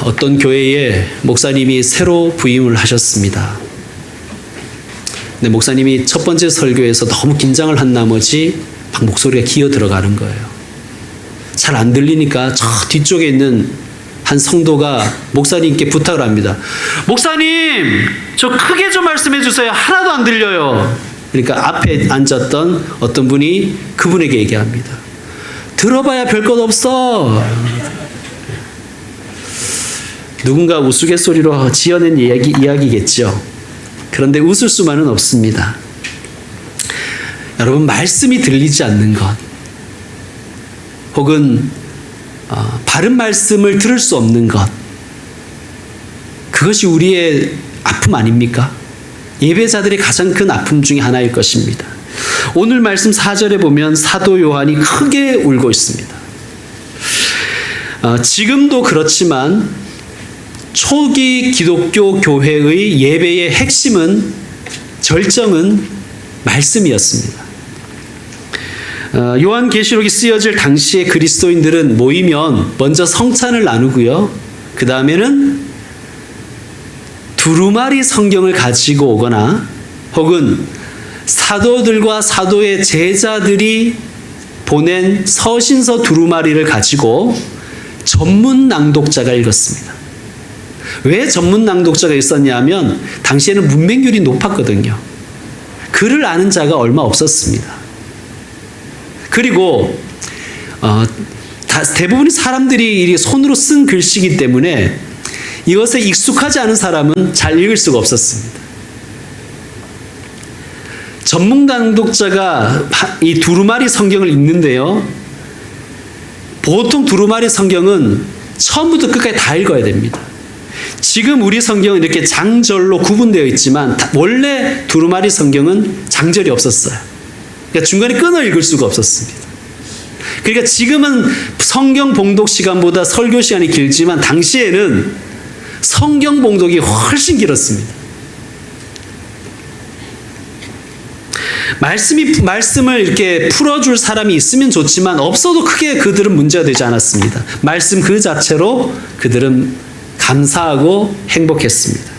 어떤 교회에 목사님이 새로 부임을 하셨습니다. 근데 목사님이 첫 번째 설교에서 너무 긴장을 한 나머지 막 목소리가 기어 들어가는 거예요. 잘 안 들리니까 저 뒤쪽에 있는 한 성도가 목사님께 부탁을 합니다. 목사님, 저 크게 좀 말씀해 주세요. 하나도 안 들려요. 그러니까 앞에 앉았던 어떤 분이 그분에게 얘기합니다. 들어봐야 별것 없어. 누군가 우스갯소리로 지어낸 이야기겠죠. 그런데 웃을 수만은 없습니다. 여러분, 말씀이 들리지 않는 것, 혹은 바른 말씀을 들을 수 없는 것, 그것이 우리의 아픔 아닙니까? 예배자들의 가장 큰 아픔 중에 하나일 것입니다. 오늘 말씀 4절에 보면 사도 요한이 크게 울고 있습니다. 지금도 그렇지만 초기 기독교 교회의 예배의 핵심은, 절정은 말씀이었습니다. 요한계시록이 쓰여질 당시에 그리스도인들은 모이면 먼저 성찬을 나누고요. 그 다음에는 두루마리 성경을 가지고 오거나, 혹은 사도들과 사도의 제자들이 보낸 서신서 두루마리를 가지고 전문 낭독자가 읽었습니다. 왜 전문 낭독자가 있었냐면 당시에는 문맹률이 높았거든요. 글을 아는 자가 얼마 없었습니다. 그리고 대부분의 사람들이 손으로 쓴 글씨이기 때문에 이것에 익숙하지 않은 사람은 잘 읽을 수가 없었습니다. 전문 낭독자가 이 두루마리 성경을 읽는데요. 보통 두루마리 성경은 처음부터 끝까지 다 읽어야 됩니다. 지금 우리 성경은 이렇게 장절로 구분되어 있지만 원래 두루마리 성경은 장절이 없었어요. 그러니까 중간에 끊어 읽을 수가 없었습니다. 그러니까 지금은 성경 봉독 시간보다 설교 시간이 길지만 당시에는 성경 봉독이 훨씬 길었습니다. 말씀을 이렇게 풀어줄 사람이 있으면 좋지만 없어도 크게 그들은 문제가 되지 않았습니다. 말씀 그 자체로 그들은 감사하고 행복했습니다.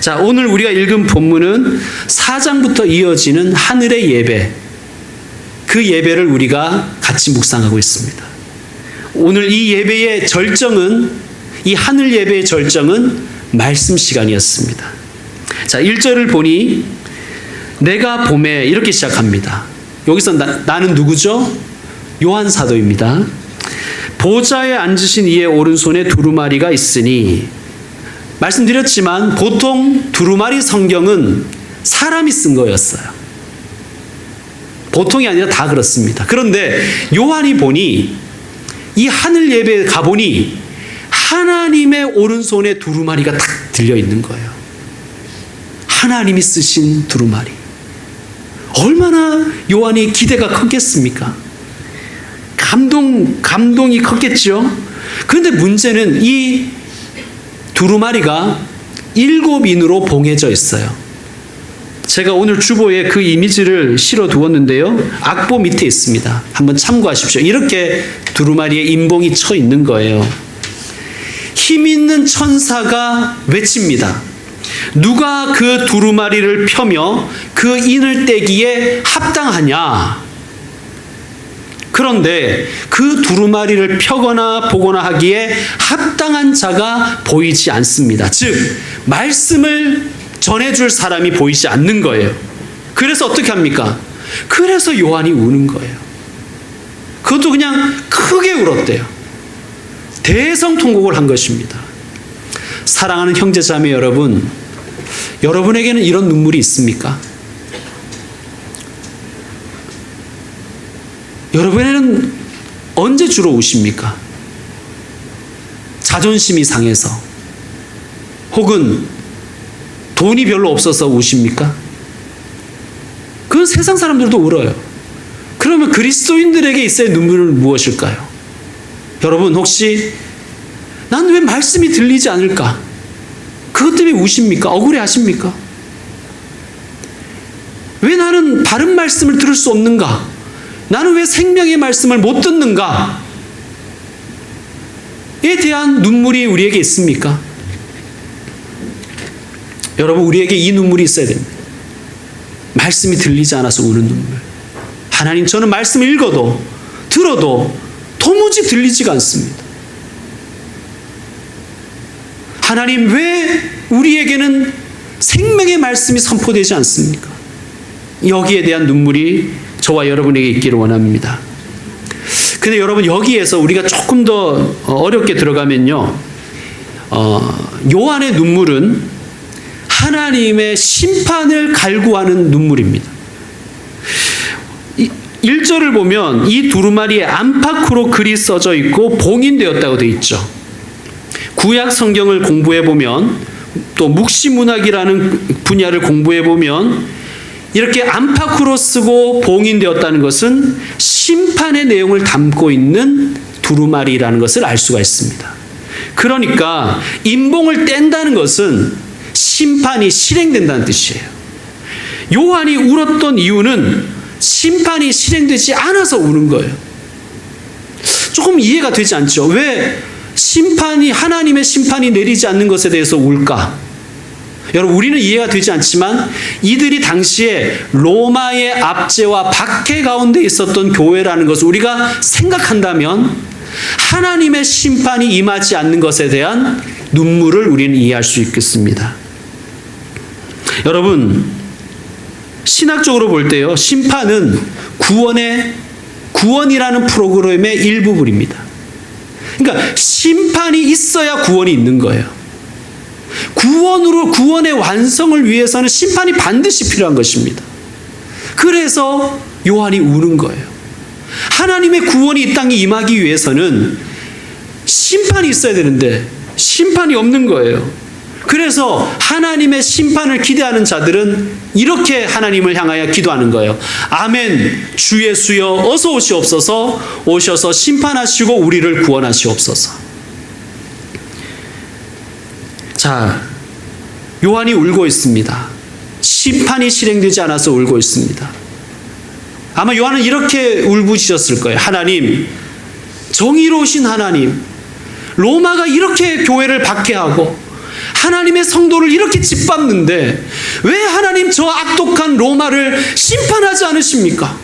자, 오늘 우리가 읽은 본문은 4장부터 이어지는 하늘의 예배, 그 예배를 우리가 같이 묵상하고 있습니다. 오늘 이 예배의 절정은, 이 하늘 예배의 절정은 말씀 시간이었습니다. 자, 1절을 보니 내가 봄에 이렇게 시작합니다. 여기서 나는 누구죠? 요한 사도입니다. 보좌에 앉으신 이의 오른손에 두루마리가 있으니, 말씀드렸지만 보통 두루마리 성경은 사람이 쓴 거였어요. 보통이 아니라 다 그렇습니다. 그런데 요한이 보니, 이 하늘 예배에 가보니 하나님의 오른손에 두루마리가 딱 들려 있는 거예요. 하나님이 쓰신 두루마리. 얼마나 요한이 기대가 컸겠습니까? 감동이 컸겠죠. 그런데 문제는 이 두루마리가 7인으로 봉해져 있어요. 제가 오늘 주보에 그 이미지를 실어 두었는데요. 악보 밑에 있습니다. 한번 참고하십시오. 이렇게 두루마리에 인봉이 쳐 있는 거예요. 힘 있는 천사가 외칩니다. 누가 그 두루마리를 펴며 그 인을 떼기에 합당하냐? 그런데 그 두루마리를 펴거나 보거나 하기에 합당한 자가 보이지 않습니다. 즉, 말씀을 전해줄 사람이 보이지 않는 거예요. 그래서 어떻게 합니까? 그래서 요한이 우는 거예요. 그것도 그냥 크게 울었대요. 대성통곡을 한 것입니다. 사랑하는 형제자매 여러분, 여러분에게는 이런 눈물이 있습니까? 여러분에게는 언제 주로 우십니까? 자존심이 상해서, 혹은 돈이 별로 없어서 우십니까? 그건 세상 사람들도 울어요. 그러면 그리스도인들에게 있어야 눈물은 무엇일까요? 여러분, 혹시 난 왜 말씀이 들리지 않을까? 그것 때문에 우십니까? 억울해하십니까? 왜 나는 바른 말씀을 들을 수 없는가? 나는 왜 생명의 말씀을 못 듣는가? 대한 눈물이 우리에게 있습니까? 여러분, 우리에게 이 눈물이 있어야 됩니다. 말씀이 들리지 않아서 우는 눈물. 하나님, 저는 말씀을 읽어도 들어도 도무지 들리지가 않습니다. 하나님, 왜 우리에게는 생명의 말씀이 선포되지 않습니까? 여기에 대한 눈물이 저와 여러분에게 있기를 원합니다. 근데 여러분, 여기에서 우리가 조금 더 어렵게 들어가면요, 요한의 눈물은 하나님의 심판을 갈구하는 눈물입니다. 1절을 보면 이 두루마리에 안팎으로 글이 써져 있고 봉인되었다고 되어 있죠. 구약 성경을 공부해 보면, 또 묵시문학이라는 분야를 공부해 보면 이렇게 안팎으로 쓰고 봉인되었다는 것은 심판의 내용을 담고 있는 두루마리라는 것을 알 수가 있습니다. 그러니까 인봉을 뗀다는 것은 심판이 실행된다는 뜻이에요. 요한이 울었던 이유는 심판이 실행되지 않아서 우는 거예요. 조금 이해가 되지 않죠? 왜 하나님의 심판이 내리지 않는 것에 대해서 울까? 여러분, 우리는 이해가 되지 않지만 이들이 당시에 로마의 압제와 박해 가운데 있었던 교회라는 것을 우리가 생각한다면 하나님의 심판이 임하지 않는 것에 대한 눈물을 우리는 이해할 수 있겠습니다. 여러분, 신학적으로 볼 때요, 심판은 구원이라는 프로그램의 일부분입니다. 그러니까 심판이 있어야 구원이 있는 거예요. 구원의 완성을 위해서는 심판이 반드시 필요한 것입니다. 그래서 요한이 우는 거예요. 하나님의 구원이 이 땅에 임하기 위해서는 심판이 있어야 되는데 심판이 없는 거예요. 그래서 하나님의 심판을 기대하는 자들은 이렇게 하나님을 향하여 기도하는 거예요. 아멘, 주 예수여 어서 오시옵소서. 오셔서 심판하시고 우리를 구원하시옵소서. 자, 요한이 울고 있습니다. 심판이 실행되지 않아서 울고 있습니다. 아마 요한은 이렇게 울부짖었을 거예요. 하나님, 정의로우신 하나님, 로마가 이렇게 교회를 박해하고 하나님의 성도를 이렇게 짓밟는데 왜 하나님 저 악독한 로마를 심판하지 않으십니까?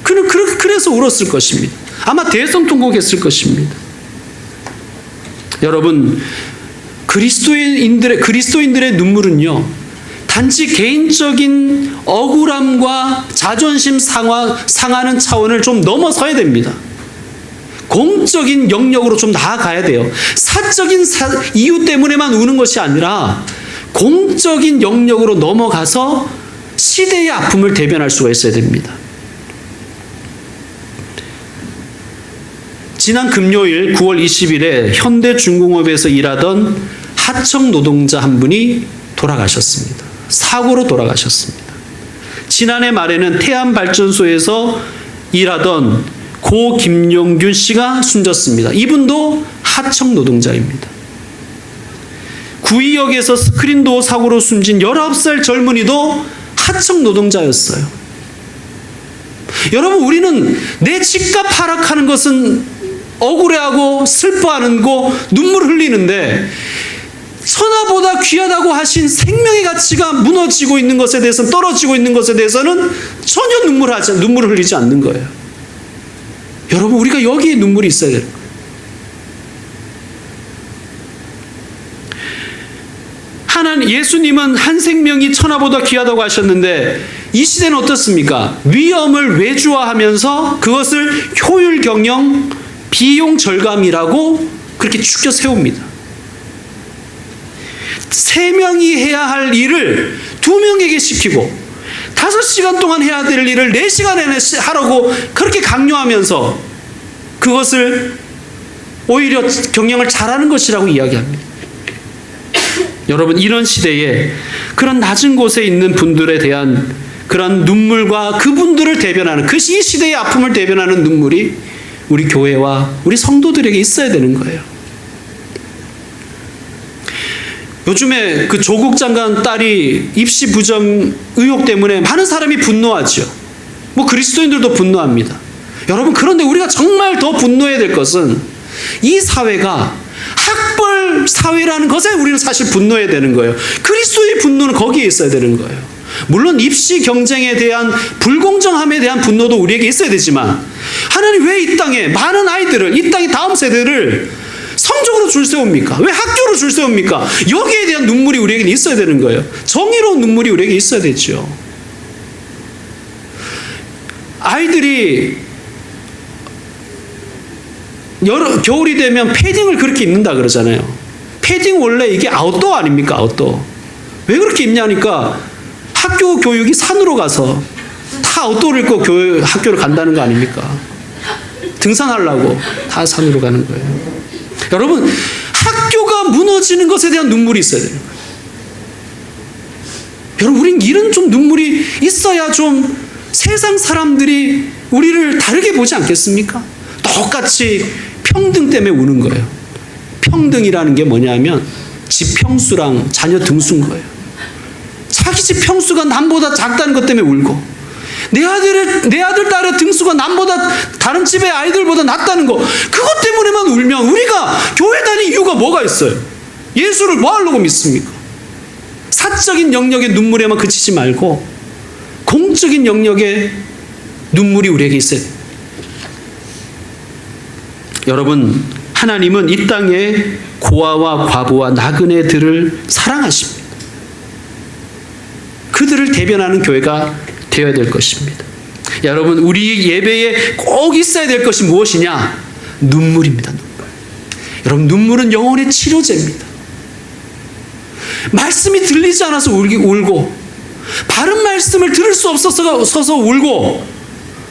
그는 그래서 울었을 것입니다. 아마 대성통곡했을 것입니다. 여러분, 그리스도인들의 눈물은요, 단지 개인적인 억울함과 자존심 상하는 차원을 좀 넘어서야 됩니다. 공적인 영역으로 좀 나아가야 돼요. 사적인 이유 때문에만 우는 것이 아니라 공적인 영역으로 넘어가서 시대의 아픔을 대변할 수가 있어야 됩니다. 지난 금요일 9월 20일에 현대중공업에서 일하던 하청 노동자 한 분이 돌아가셨습니다. 사고로 돌아가셨습니다. 지난해 말에는 태안발전소에서 일하던 고 김용균 씨가 숨졌습니다. 이분도 하청 노동자입니다. 구의역에서 스크린도어 사고로 숨진 19살 젊은이도 하청 노동자였어요. 여러분, 우리는 내 집값 하락하는 것은 억울해하고 슬퍼하는 거, 눈물 흘리는데 천하보다 귀하다고 하신 생명의 가치가 무너지고 있는 것에 대해서는, 떨어지고 있는 것에 대해서는 전혀 눈물을 흘리지 않는 거예요. 여러분, 우리가 여기에 눈물이 있어야 돼요. 예수님은 한 생명이 천하보다 귀하다고 하셨는데 이 시대는 어떻습니까? 위험을 외주화하면서 그것을 효율 경영, 비용 절감이라고 그렇게 축켜 세웁니다. 3명이 해야 할 일을 2명에게 시키고 5시간 동안 해야 될 일을 4시간 안에 하라고 그렇게 강요하면서 그것을 오히려 경영을 잘하는 것이라고 이야기합니다. 여러분, 이런 시대에 그런 낮은 곳에 있는 분들에 대한 그런 눈물과 그분들을 대변하는, 그 시대의 아픔을 대변하는 눈물이 우리 교회와 우리 성도들에게 있어야 되는 거예요. 요즘에 그 조국 장관 딸이 입시 부정 의혹 때문에 많은 사람이 분노하죠. 그리스도인들도 분노합니다. 여러분, 그런데 우리가 정말 더 분노해야 될 것은 이 사회가 학벌 사회라는 것에 우리는 사실 분노해야 되는 거예요. 그리스도의 분노는 거기에 있어야 되는 거예요. 물론 입시 경쟁에 대한 불공정함에 대한 분노도 우리에게 있어야 되지만, 하나님 왜 이 땅에 많은 아이들을, 이 땅의 다음 세대를 성적으로 줄 세웁니까? 왜 학교로 줄 세웁니까? 여기에 대한 눈물이 우리에게 있어야 되는 거예요. 정의로운 눈물이 우리에게 있어야 되죠. 아이들이 겨울이 되면 패딩을 그렇게 입는다 그러잖아요. 패딩 원래 이게 아웃도어 아닙니까? 아웃도어. 왜 그렇게 입냐니까 학교 교육이 산으로 가서 다 아웃도어를 입고 학교를 간다는 거 아닙니까? 등산하려고 다 산으로 가는 거예요. 여러분, 학교가 무너지는 것에 대한 눈물이 있어야 되는 거예요. 여러분, 우린 이런 좀 눈물이 있어야 좀 세상 사람들이 우리를 다르게 보지 않겠습니까? 똑같이 평등 때문에 우는 거예요. 평등이라는 게 뭐냐면 집 평수랑 자녀 등수인 거예요. 자기 집 평수가 남보다 작다는 것 때문에 울고, 내 아들 딸의 등수가 남보다 다른 집의 아이들보다 낮다는 거, 그것 때문에만 울면 우리가 교회 다니는 이유가 뭐가 있어요? 예수를 뭐 하려고 믿습니까? 사적인 영역의 눈물에만 그치지 말고 공적인 영역의 눈물이 우리에게 있어야 돼요. 여러분, 하나님은 이 땅에 고아와 과부와 나그네들을 사랑하십니다. 그들을 대변하는 교회가 되어야 될 것입니다. 여러분, 우리 예배에 꼭 있어야 될 것이 무엇이냐? 눈물입니다. 눈물. 여러분, 눈물은 영혼의 치료제입니다. 말씀이 들리지 않아서 울고, 바른 말씀을 들을 수 없어서 울고,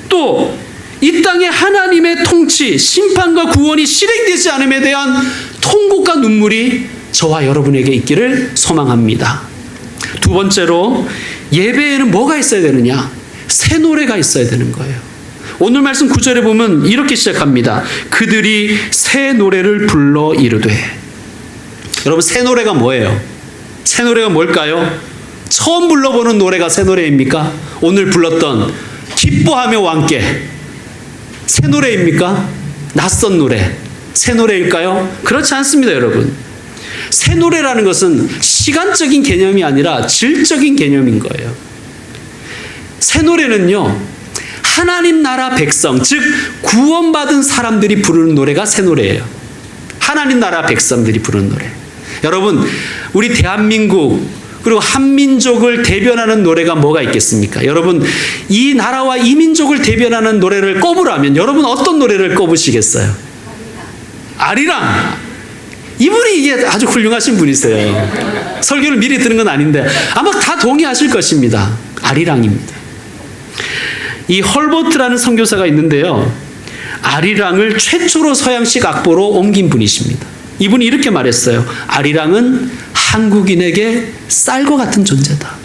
또 이 땅에 하나님의 통치, 심판과 구원이 실행되지 않음에 대한 통곡과 눈물이 저와 여러분에게 있기를 소망합니다. 두 번째로, 예배에는 뭐가 있어야 되느냐? 새 노래가 있어야 되는 거예요. 오늘 말씀 9절에 보면 이렇게 시작합니다. 그들이 새 노래를 불러 이르되. 여러분, 새 노래가 뭐예요? 새 노래가 뭘까요? 처음 불러보는 노래가 새 노래입니까? 오늘 불렀던 기뻐하며 왕께 새 노래입니까? 낯선 노래, 새 노래일까요? 그렇지 않습니다, 여러분. 새 노래라는 것은 시간적인 개념이 아니라 질적인 개념인 거예요. 새 노래는요, 하나님 나라 백성, 즉 구원받은 사람들이 부르는 노래가 새 노래예요. 하나님 나라 백성들이 부르는 노래. 여러분, 우리 대한민국 그리고 한민족을 대변하는 노래가 뭐가 있겠습니까? 여러분, 이 나라와 이 민족을 대변하는 노래를 꼽으라면 여러분 어떤 노래를 꼽으시겠어요? 아리랑. 이분이 이게 아주 훌륭하신 분이세요. 설교를 미리 들은 건 아닌데 아마 다 동의하실 것입니다. 아리랑입니다. 이 헐버트라는 선교사가 있는데요, 아리랑을 최초로 서양식 악보로 옮긴 분이십니다. 이분이 이렇게 말했어요. 아리랑은 한국인에게 쌀과 같은 존재다.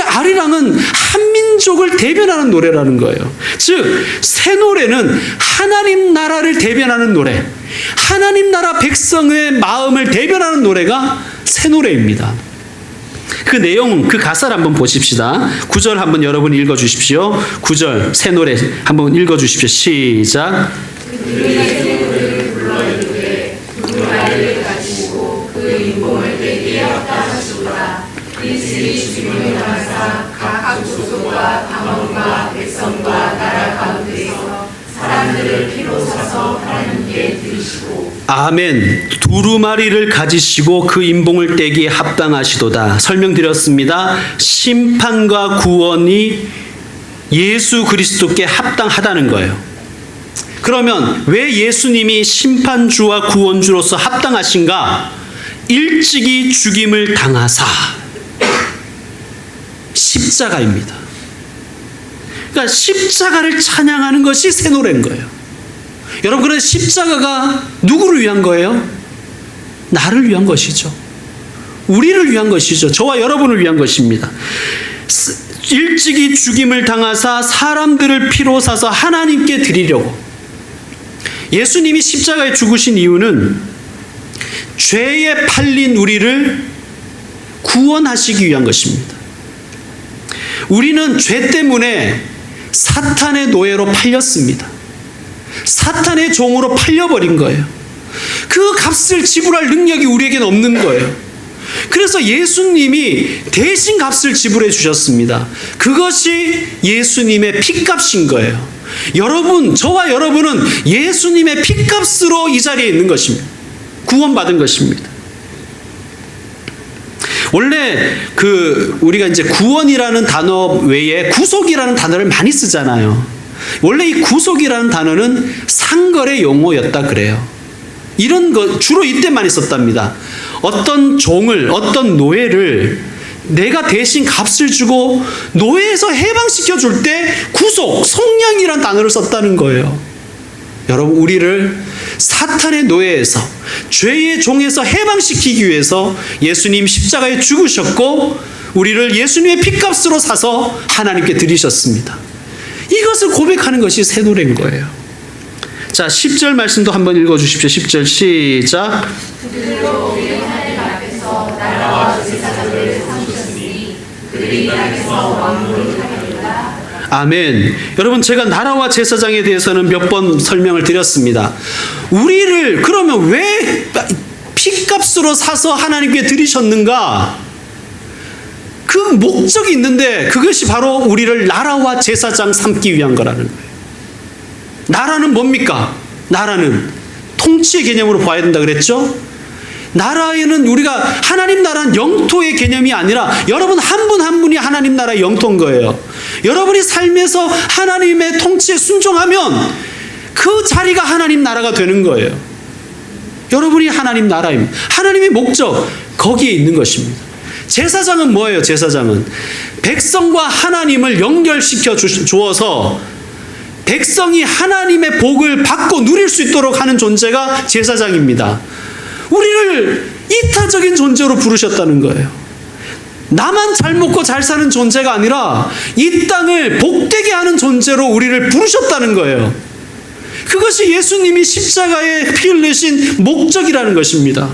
아리랑은 한민족을 대변하는 노래라는 거예요. 즉, 새 노래는 하나님 나라를 대변하는 노래, 하나님 나라 백성의 마음을 대변하는 노래가 새 노래입니다. 그 내용, 그 가사를 한번 보십시다. 9절 한번 여러분 읽어주십시오. 9절 새 노래 한번 읽어주십시오. 시작. 아멘. 두루마리를 가지시고 그 인봉을 떼기에 합당하시도다. 설명드렸습니다. 심판과 구원이 예수 그리스도께 합당하다는 거예요. 그러면 왜 예수님이 심판주와 구원주로서 합당하신가? 일찍이 죽임을 당하사. 십자가입니다. 그러니까 십자가를 찬양하는 것이 새 노래인 거예요. 여러분, 그런 십자가가 누구를 위한 거예요? 나를 위한 것이죠. 우리를 위한 것이죠. 저와 여러분을 위한 것입니다. 일찍이 죽임을 당하사 사람들을 피로 사서 하나님께 드리려고. 예수님이 십자가에 죽으신 이유는 죄에 팔린 우리를 구원하시기 위한 것입니다. 우리는 죄 때문에 사탄의 노예로 팔렸습니다. 사탄의 종으로 팔려버린 거예요. 그 값을 지불할 능력이 우리에게는 없는 거예요. 그래서 예수님이 대신 값을 지불해 주셨습니다. 그것이 예수님의 핏값인 거예요. 여러분, 저와 여러분은 예수님의 핏값으로 이 자리에 있는 것입니다. 구원받은 것입니다. 원래 우리가 이제 구원이라는 단어 외에 구속이라는 단어를 많이 쓰잖아요. 원래 이 구속이라는 단어는 상거래 용어였다 그래요. 이런 거 주로 이때 많이 썼답니다. 어떤 종을, 어떤 노예를 내가 대신 값을 주고 노예에서 해방시켜 줄 때 구속, 속량이라는 단어를 썼다는 거예요. 여러분, 우리를 사탄의 노예에서, 죄의 종에서 해방시키기 위해서 예수님 십자가에 죽으셨고 우리를 예수님의 핏값으로 사서 하나님께 드리셨습니다. 이것을 고백하는 것이 새 노래인 거예요. 자, 10절 말씀도 한번 읽어주십시오. 10절 시작. 그들로 우리 하나님 앞에서 나라와 제사장을 삼으셨으니 그들이 땅에서 왕노릇 하리로다. 아멘. 여러분, 제가 나라와 제사장에 대해서는 몇 번 설명을 드렸습니다. 우리를 그러면 왜 핏값으로 사서 하나님께 드리셨는가? 그 목적이 있는데 그것이 바로 우리를 나라와 제사장 삼기 위한 거라는 거예요. 나라는 뭡니까? 나라는 통치의 개념으로 봐야 된다 그랬죠? 나라에는 우리가 하나님 나라는 영토의 개념이 아니라 여러분 한 분 한 분이 하나님 나라의 영토인 거예요. 여러분이 삶에서 하나님의 통치에 순종하면 그 자리가 하나님 나라가 되는 거예요. 여러분이 하나님 나라입니다. 하나님의 목적 거기에 있는 것입니다. 제사장은 뭐예요? 제사장은 백성과 하나님을 연결시켜 주어서 백성이 하나님의 복을 받고 누릴 수 있도록 하는 존재가 제사장입니다. 우리를 이타적인 존재로 부르셨다는 거예요. 나만 잘 먹고 잘 사는 존재가 아니라 이 땅을 복되게 하는 존재로 우리를 부르셨다는 거예요. 그것이 예수님이 십자가에 피 흘리신 목적이라는 것입니다.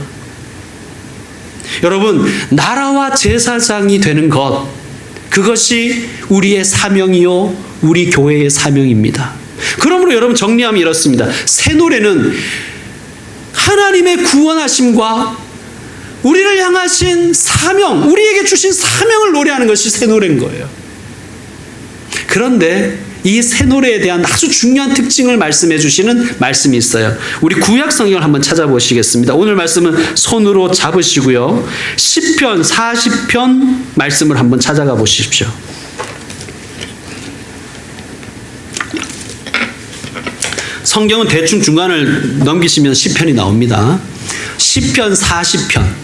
여러분, 나라와 제사장이 되는 것, 그것이 우리의 사명이요, 우리 교회의 사명입니다. 그러므로 여러분 정리하면 이렇습니다. 새 노래는 하나님의 구원하심과 우리를 향하신 사명, 우리에게 주신 사명을 노래하는 것이 새 노래인 거예요. 그런데 이 새 노래에 대한 아주 중요한 특징을 말씀해 주시는 말씀이 있어요. 우리 구약 성경을 한번 찾아보시겠습니다. 오늘 말씀은 손으로 잡으시고요. 시편 40편 말씀을 한번 찾아가 보십시오. 성경은 대충 중간을 넘기시면 시편이 나옵니다. 시편 40편.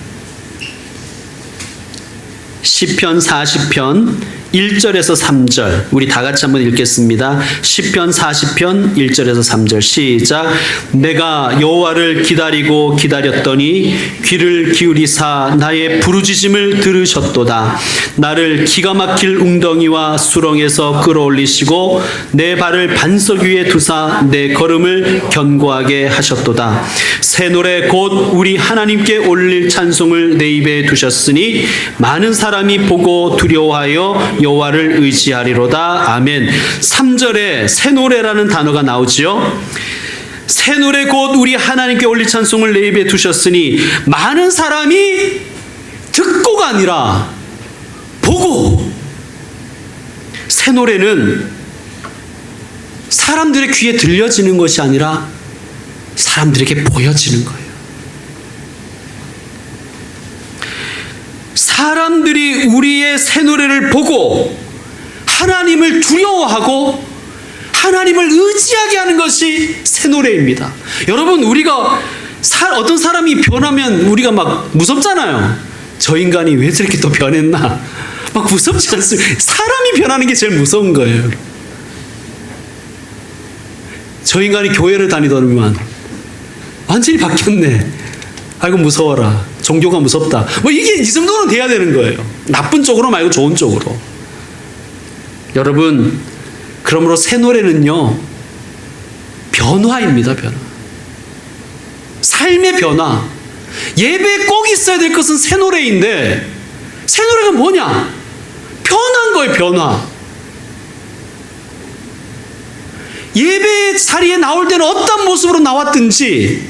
시편 40편 1절에서 3절 우리 다 같이 한번 읽겠습니다. 시편 40편 1절에서 3절 시작. 내가 여호와를 기다리고 기다렸더니 귀를 기울이사 나의 부르짖음을 들으셨도다. 나를 기가 막힐 웅덩이와 수렁에서 끌어올리시고 내 발을 반석 위에 두사 내 걸음을 견고하게 하셨도다. 새 노래 곧 우리 하나님께 올릴 찬송을 내 입에 두셨으니 많은 사람이 보고 두려워하여 여호와를 의지하리로다. 아멘. 3절에 새 노래라는 단어가 나오지요. 새 노래 곧 우리 하나님께 올릴 찬송을 내 입에 두셨으니 많은 사람이 듣고가 아니라 보고. 새 노래는 사람들의 귀에 들려지는 것이 아니라 사람들에게 보여지는 거예요. 사람들이 우리의 새 노래를 보고 하나님을 두려워하고 하나님을 의지하게 하는 것이 새 노래입니다. 여러분, 우리가 어떤 사람이 변하면 우리가 막 무섭잖아요. 저 인간이 왜 저렇게 또 변했나? 막 무섭지 않습니까? 사람이 변하는 게 제일 무서운 거예요. 저 인간이 교회를 다니더니만 완전히 바뀌었네. 아이고 무서워라. 종교가 무섭다. 뭐 이게 이 정도는 돼야 되는 거예요. 나쁜 쪽으로 말고 좋은 쪽으로. 여러분, 그러므로 새 노래는요, 변화입니다. 변화. 삶의 변화. 예배에 꼭 있어야 될 것은 새 노래인데 새 노래가 뭐냐? 변화인 거예요. 변화. 예배 자리에 나올 때는 어떤 모습으로 나왔든지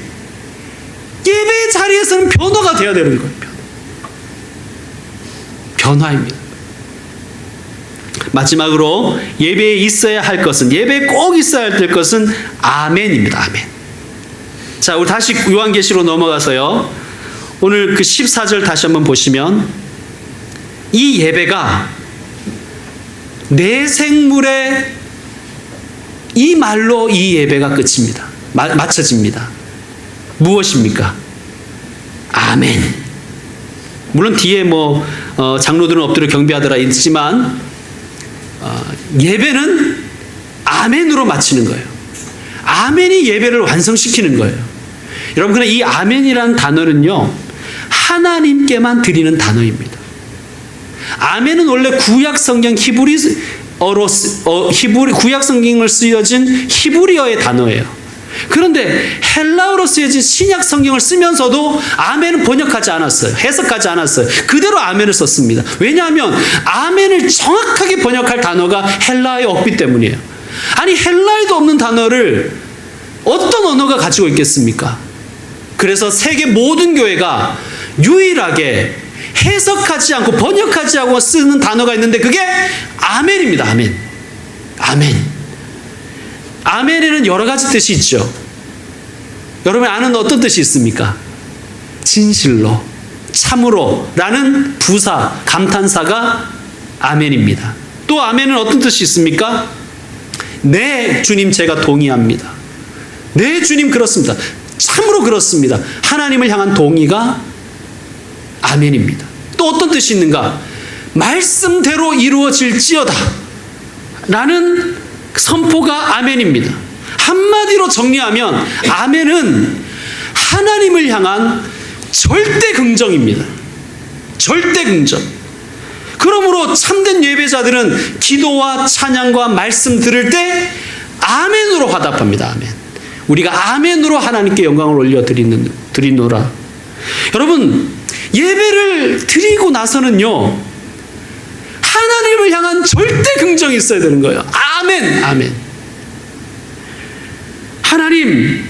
예배 자리에서는 변화가 되어야 되는 거예요. 변화입니다. 마지막으로 예배에 있어야 할 것은, 예배에 꼭 있어야 할 것은 아멘입니다. 아멘. 자, 우리 다시 요한계시로 넘어가서요. 오늘 그 14절 다시 한번 보시면 이 예배가 내 생물의 이 말로 이 예배가 끝입니다. 마쳐집니다. 무엇입니까? 아멘. 물론 뒤에 장로들은 엎드려 경배하더라 있지만 예배는 아멘으로 마치는 거예요. 아멘이 예배를 완성시키는 거예요. 여러분, 그러나 이 아멘이라는 단어는요, 하나님께만 드리는 단어입니다. 아멘은 원래 구약 성경 구약 성경을 쓰여진 히브리어의 단어예요. 그런데 헬라어로 쓰여진 신약 성경을 쓰면서도 아멘은 번역하지 않았어요. 해석하지 않았어요. 그대로 아멘을 썼습니다. 왜냐하면 아멘을 정확하게 번역할 단어가 헬라어에 없기 때문이에요. 아니, 헬라어에도 없는 단어를 어떤 언어가 가지고 있겠습니까? 그래서 세계 모든 교회가 유일하게 해석하지 않고 번역하지 않고 쓰는 단어가 있는데 그게 아멘입니다. 아멘. 아멘. 아멘에는 여러 가지 뜻이 있죠. 여러분이 아는 어떤 뜻이 있습니까? 진실로, 참으로 라는 부사, 감탄사가 아멘입니다. 또 아멘은 어떤 뜻이 있습니까? 네, 주님 제가 동의합니다. 네, 주님 그렇습니다. 참으로 그렇습니다. 하나님을 향한 동의가 아멘입니다. 또 어떤 뜻이 있는가? 말씀대로 이루어질지어다 라는 선포가 아멘입니다. 한마디로 정리하면 아멘은 하나님을 향한 절대 긍정입니다. 절대 긍정. 그러므로 참된 예배자들은 기도와 찬양과 말씀 들을 때 아멘으로 화답합니다. 아멘. 우리가 아멘으로 하나님께 영광을 올려드리노라. 여러분, 예배를 드리고 나서는요, 하나님을 향한 절대 긍정이 있어야 되는 거예요. 아멘, 아멘. 하나님,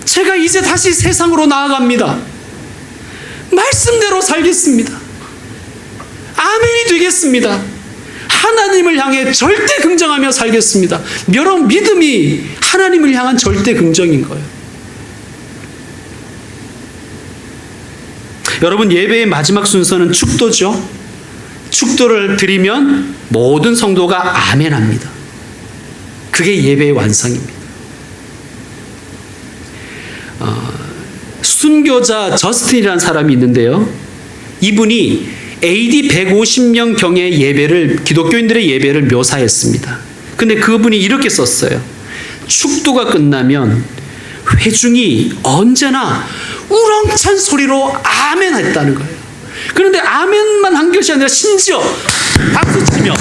제가 이제 다시 세상으로 나아갑니다. 말씀대로 살겠습니다. 아멘이 되겠습니다. 하나님을 향해 절대 긍정하며 살겠습니다. 여러분, 믿음이 하나님을 향한 절대 긍정인 거예요. 여러분, 예배의 마지막 순서는 축도죠. 축도를 드리면 모든 성도가 아멘합니다. 그게 예배의 완성입니다. 순교자 저스틴이라는 사람이 있는데요. 이분이 AD 150년경의 예배를, 기독교인들의 예배를 묘사했습니다. 근데 그분이 이렇게 썼어요. 축도가 끝나면 회중이 언제나 우렁찬 소리로 아멘 했다는 거예요. 그런데 아멘만 한 것이 아니라 심지어 박수치며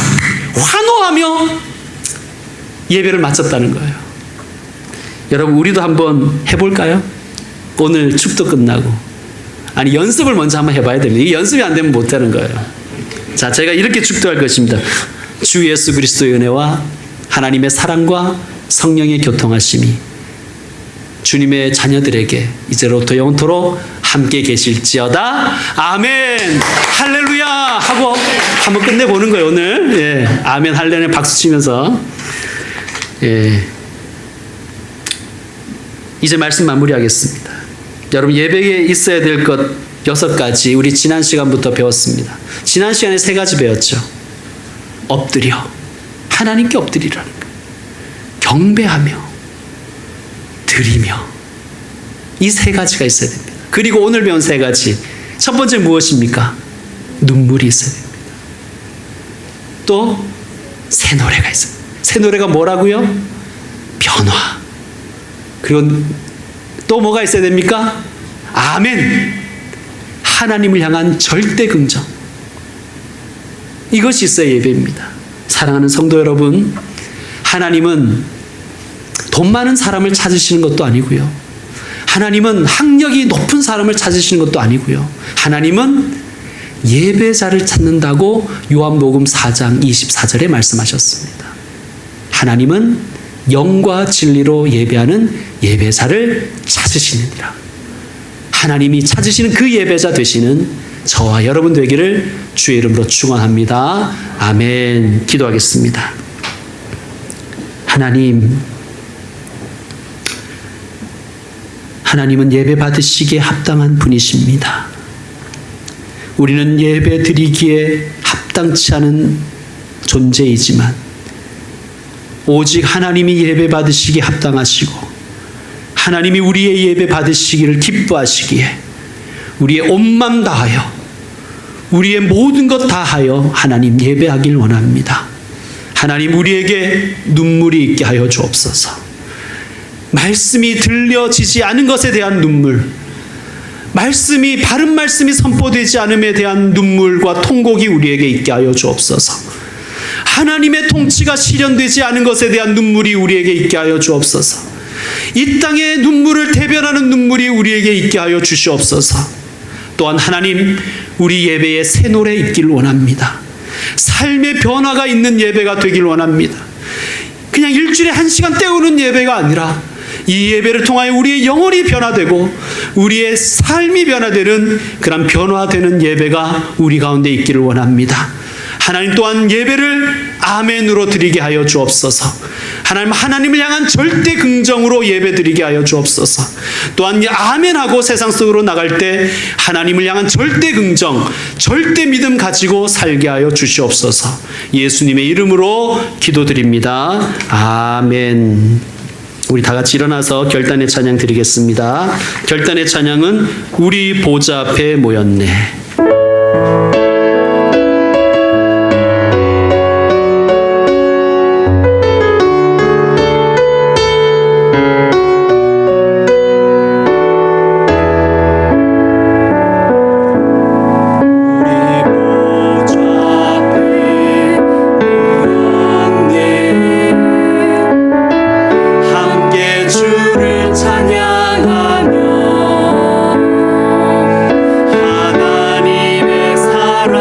환호하며 예배를 마쳤다는 거예요. 여러분, 우리도 한번 해볼까요? 오늘 축도 끝나고. 아니, 연습을 먼저 한번 해봐야 됩니다. 이 연습이 안 되면 못하는 거예요. 자, 제가 이렇게 축도할 것입니다. 주 예수 그리스도의 은혜와 하나님의 사랑과 성령의 교통하심이 주님의 자녀들에게 이제로부터 영원토록 함께 계실지어다. 아멘. 할렐루야 하고 한번 끝내보는 거예요, 오늘. 예. 아멘, 할렐루야 박수 치면서. 예. 이제 말씀 마무리하겠습니다. 여러분, 예배에 있어야 될 것 6가지 우리 지난 시간부터 배웠습니다. 지난 시간에 3가지 배웠죠. 엎드려, 하나님께 엎드리라는 거예요. 경배하며, 드리며, 이 3가지가 있어야 됩니다. 그리고 오늘 배운 3가지, 첫 번째 무엇입니까? 눈물이 있어야 됩니다. 또 새 노래가 있어요. 새 노래가 뭐라고요? 변화. 그리고 또 뭐가 있어야 됩니까? 아멘. 하나님을 향한 절대 긍정. 이것이 있어야 예배입니다. 사랑하는 성도 여러분, 하나님은 돈 많은 사람을 찾으시는 것도 아니고요. 하나님은 학력이 높은 사람을 찾으시는 것도 아니고요. 하나님은 예배자를 찾는다고 요한복음 4장 24절에 말씀하셨습니다. 하나님은 영과 진리로 예배하는 예배자를 찾으시느니라. 하나님이 찾으시는 그 예배자 되시는 저와 여러분 되기를 주의 이름으로 축원합니다. 아멘. 기도하겠습니다. 하나님은 예배 받으시기에 합당한 분이십니다. 우리는 예배 드리기에 합당치 않은 존재이지만 오직 하나님이 예배 받으시기에 합당하시고 하나님이 우리의 예배 받으시기를 기뻐하시기에 우리의 온 맘 다하여 우리의 모든 것 다하여 하나님 예배하길 원합니다. 하나님 우리에게 눈물이 있게 하여 주옵소서. 말씀이 들려지지 않은 것에 대한 눈물, 바른 말씀이 선포되지 않음에 대한 눈물과 통곡이 우리에게 있게 하여 주옵소서. 하나님의 통치가 실현되지 않은 것에 대한 눈물이 우리에게 있게 하여 주옵소서. 이 땅의 눈물을 대변하는 눈물이 우리에게 있게 하여 주시옵소서. 또한 하나님, 우리 예배에 새 노래 있기를 원합니다. 삶의 변화가 있는 예배가 되길 원합니다. 그냥 일주일에 1시간 때우는 예배가 아니라 이 예배를 통하여 우리의 영혼이 변화되고 우리의 삶이 변화되는 그런 변화되는 예배가 우리 가운데 있기를 원합니다. 하나님 또한 예배를 아멘으로 드리게 하여 주옵소서. 하나님을 향한 절대 긍정으로 예배 드리게 하여 주옵소서. 또한 아멘하고 세상 속으로 나갈 때 하나님을 향한 절대 긍정, 절대 믿음 가지고 살게 하여 주시옵소서. 예수님의 이름으로 기도드립니다. 아멘. 우리 다 같이 일어나서 결단의 찬양 드리겠습니다. 결단의 찬양은 우리 보좌 앞에 모였네. 하나님의 사랑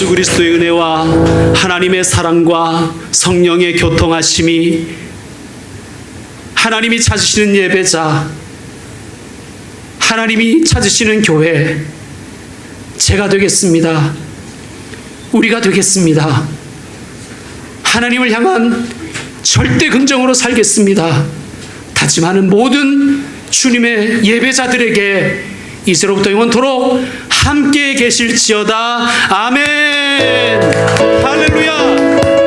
예수 그리스도의 은혜와 하나님의 사랑과 성령의 교통하심이, 하나님이 찾으시는 예배자, 하나님이 찾으시는 교회, 제가 되겠습니다. 우리가 되겠습니다. 하나님을 향한 절대 긍정으로 살겠습니다. 다짐하는 모든 주님의 예배자들에게 이제로부터 영원토록 함께 계실지어다. 아멘. 할렐루야.